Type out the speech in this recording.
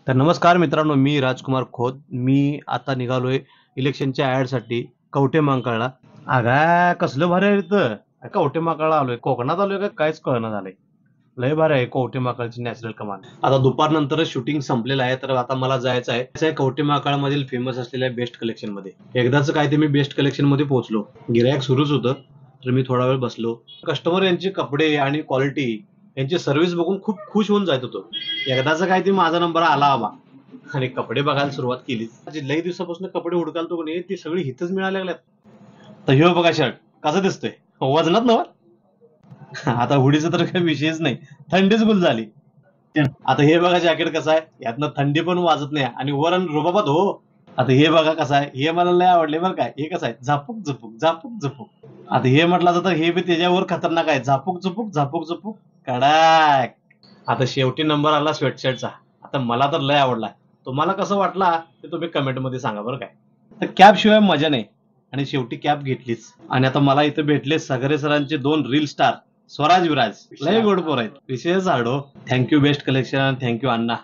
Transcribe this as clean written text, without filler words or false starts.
तर नमस्कार मित्रांनो, मी राजकुमार खोत. मी आता निघालोय इलेक्शनच्या ॲडसाठी कवठेमहांकाळला. अगा कसलं भारी आहे इथं. कवठेमहांकाळला आलोय. कोकणात आलोय का काहीच कळना झालंय. लय भारी आहे कवठेमहांकाळची नॅचरल कमाल. आता दुपारनंतरच शूटिंग संपलेलं आहे, तर आता मला जायचं आहे कवठेमहांकाळमधील फेमस असलेल्या बेस्ट कलेक्शन मध्ये. एकदाच काय ते मी बेस्ट कलेक्शन मध्ये पोहोचलो. गिरायक सुरूच होतं, तर मी थोडा वेळ बसलो. कस्टमर यांचे कपडे आणि क्वालिटी यांची सर्व्हिस बघून खूप खुश होऊन जात होतो. एकदाच काय ते माझा नंबर आला बाबा आणि कपडे बघायला सुरुवात केली. जी लई दिवसापासून कपडे हुडकालतो की नाही ती सगळी हिथच मिळायला लागल्यात. तर ह्यो बघा शर्ट कसा दिसतोय, वजनात नवा. आता हुडीचा तर काही विषयच नाही, थंडीच गुल झाली. आता हे बघा जॅकेट कसं आहे, यातनं थंडी पण वाजत नाही आणि वर रुबाबात हो. आता हे बघा कसं आहे, हे मला लय आवडले बरं काय. हे कसं आहे, झापूक झुपूक झापूक झुपूक. आता हे म्हटलं तर हे बी त्याच्यावर खतरनाक आहे, झापूक झुपूक झापूक झुपूक कडाक. आता शेवटी नंबर आला स्वेटशर्टचा. आता मला तर लय आवडला. तुम्हाला कसं वाटला ते तुम्ही कमेंट मध्ये सांगा बरं काय. तर कॅप शिवाय मजा नाही, आणि शेवटी कॅप घेतलीच. आणि आता मला इथे भेटले सगरे सरांचे 2 रील स्टार स्वराज विराज. लय गोड पोर आहेत, विशेष हाडो. थँक्यू बेस्ट कलेक्शन, थँक्यू अण्णा.